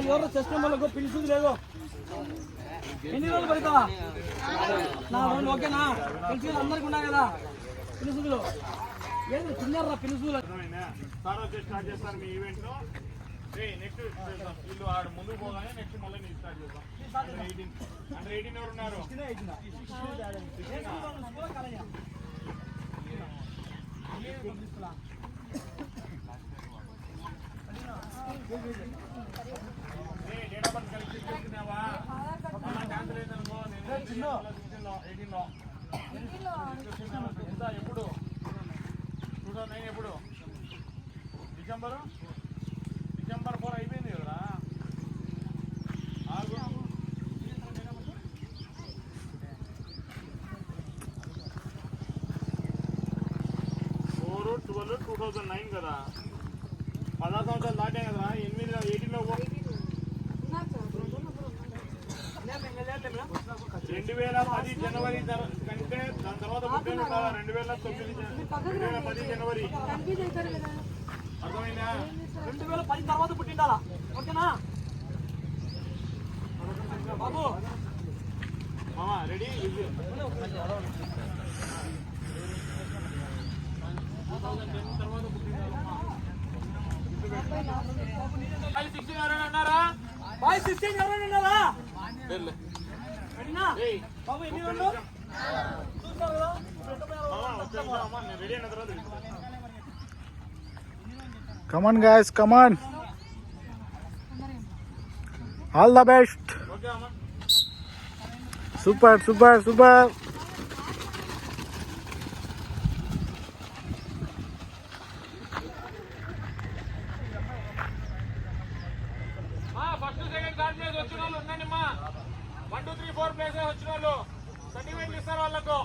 ఎవరు సిస్టమ్ పిలుచుది లేదు. ఎన్ని రోజులు పడతావా? నా రోజులు ఓకేనా? పిలుచులు అందరికి ఉన్నాయి కదా పిలుచులు. ఏదో చిన్నారా పిలుచులు స్టార్ట్ చేస్తారు మీ ఈవెంట్. నెక్స్ట్ వీళ్ళు ఆడ ముందుకు పోగానే నెక్స్ట్ మళ్ళీ నేను స్టార్ట్ చేస్తాం. అండర్ 18 ఎవరు ఉన్నారు? డేట్ ఆఫ్ బర్త్ కలిసి చెప్తున్నావా? క్యాన్సల్ అయిందనుకో నేను 18లో ఎప్పుడు 2009 ఎప్పుడు డిసెంబర్ 4 అయిపోయింది కదా. 4/12/2009 కదా. 10 సంవత్సరాలు దాటాయి కదా. 18లో 2010 జనవరి కంటే దాని తర్వాత పుట్టాను కదా. 2010 జనవరి. అర్థమైందా? 2010 తర్వాత పుట్టిండాలా? ఓకేనా బాబు? రెడీ? 2010 తర్వాత పుట్టిండాలమ్మా. 16 ఎవరైనా అన్నారా? 16 ఎవరైనా అన్నారా? బాబు ఎన్ని రోజులు చూస్తారు కదా? రెడీ అయిన తర్వాత come on guys, come on, all the best. Super. First second third place వచ్చిన వాళ్ళు ఉన్నాయమ్మా. 1 2 3 4 ప్లేసెస్ వచ్చిన వాళ్ళు సర్టిఫికేట్లు ఇస్తారు వాళ్ళకు.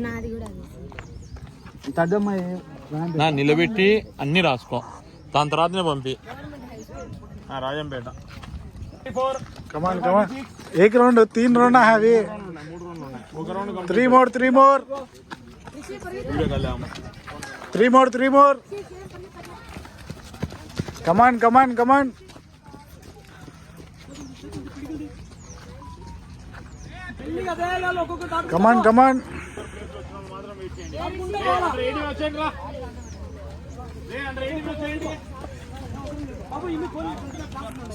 నాది కూడా నా నిలబెట్టి అన్ని రాసుకో. దాని తర్వాతనే పంపి. రాజంపేట. Come on. एक राउंड 3 राउंड है अभी. 3 round 3 more. 3 more. Come on. Come on.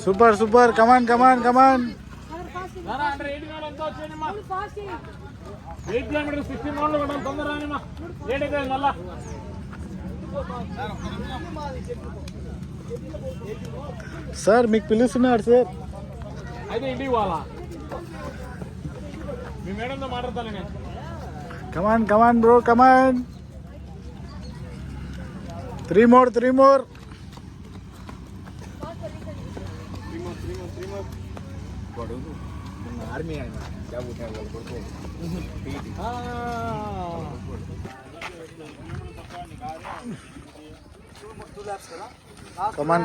Super. Come on. 8 kilometres 16 రౌండ్లు కూడా తొందర రానిమ్మా. లేట్ అయితే మళ్ళా. సార్ మీకు పిలుస్తున్నారు సార్. అయితే ఇంటికి పోవాలా? మీ మేడంతో మాట్లాడతాను నేను. Come on bro, come on. 3 more. Army है ना, क्या बोलते हैं वो को Come on.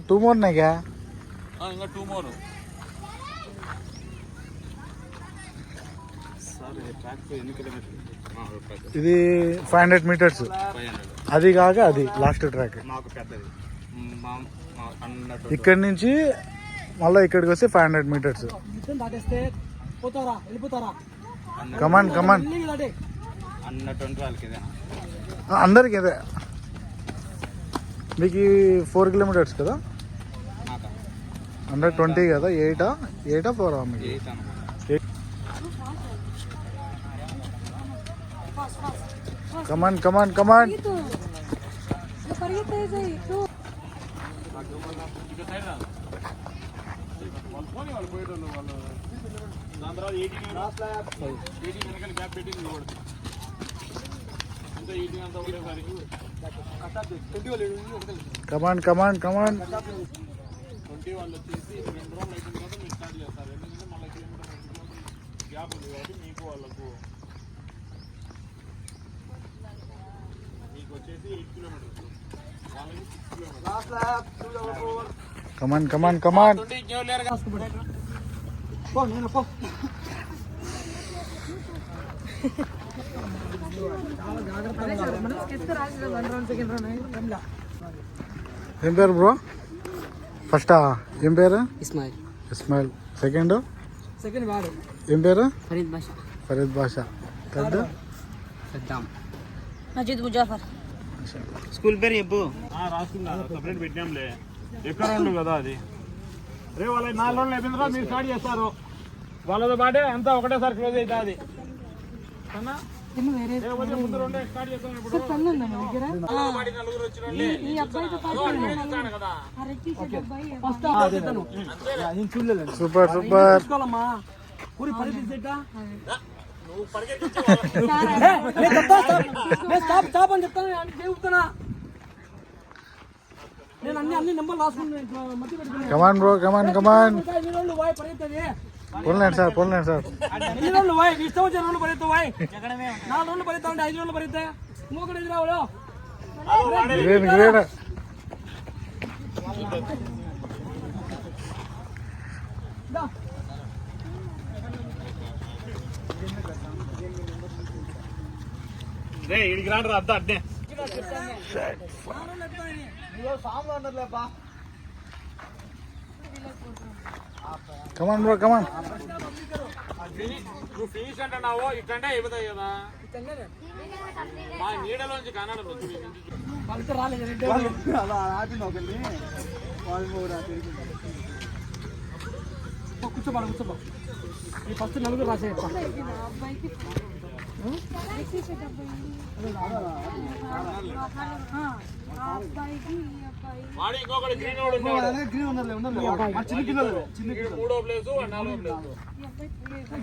2 more नहीं क्या? ఇంకా 2 more. ఇది 500 మీటర్స్. అది కాక అది లాస్ట్ ట్రాక్. ఇక్కడి నుంచి మళ్ళీ ఇక్కడికి వస్తే 500 మీటర్స్. కమాన్ అందరికి ఇదే. మీకు 4 కిలోమీటర్స్ కదా, 120 కదా. 8 4 కమాన్ కమాన్ 20 వాళ్ళు వచ్చేసి 2 రోజులు అయిపోయిన తర్వాత లాస్ట్ ల్యాప్ 2:4. కమాన్ కమాన్ కమాన్. పో నేను పో. ఏం పేరు బ్రో? ఫస్టా ఏం పేరు? ఇస్మాయిల్. ఇస్మాయిల్. సెకండ్ వాడు ఏం పేరు? ఫరీద్ బాషా. ఫరీద్ బాషా. థర్డ్ సద్దాం. మజీద్ ముజాఫర్. స్కూల్ పేరు చెప్పు. రాసుకున్నా సపరేట్ పెట్టాంలే. ఎక్కడ ఉండు కదా అది. రే వాళ్ళ 4 రోజులు అయిపోయిన తర్వాత మీరు స్టార్ట్ చేస్తారు. వాళ్ళతో పాటే అంతా ఒకటేసారి క్లోజ్ అవుతుంది. అన్నా లేకపోతే ముందు 2 స్టార్ట్ చేస్తాం. ఇప్పుడు వాళ్ళతో పాటు 4 వచ్చిన వాళ్ళే. చూస్తాను కదా. Super super. తీసుకోవాలమ్మా ఊరి పరిస్థితి నువ్వు పరిగెత్తించే స్టాప్ అని చెప్తాను చెబుతున్నా. నేను అన్ని నెంబర్లు రాసుకున్నాను మధ్య పెట్టుకున్నాను. కమాన్ బ్రో కమాన్ కమాన్. ఎన్ని రోజులు వాయి పరిగెత్తది. పోన్లేండి సార్ పోన్లేండి సార్. ఎన్ని రోజులు వాయి ఇష్టం వచ్చిన 2 పరిగెత్తావు వాయి. 4 రోజులు పరిగెత్తా ఉంటే 5 రోజులు పరిగెత్తా ఇంకొకటి ఎదురు రావులో. Grade grade. రే ఇడికి రాడు అద్దా అడ్డే. కమాన్ బ్రో కమాన్. నువ్వు ఫినిష్ అంటున్నావు ఇట్టంటే అయిపోతాయి కదా. మా నీడలోంచి కన్నడ వాళ్ళతో రాలేదు కూర్చోబా కూర్చోబా. ఈ ఫస్ట్ 4 రాసే వాడు ఇంకొకటి గ్రీన్ వాడు ఉన్నాడు. చిన్న పిల్లలు వీడు 3వ ప్లేసు 4వ ప్లేసు.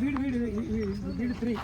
వీడు 3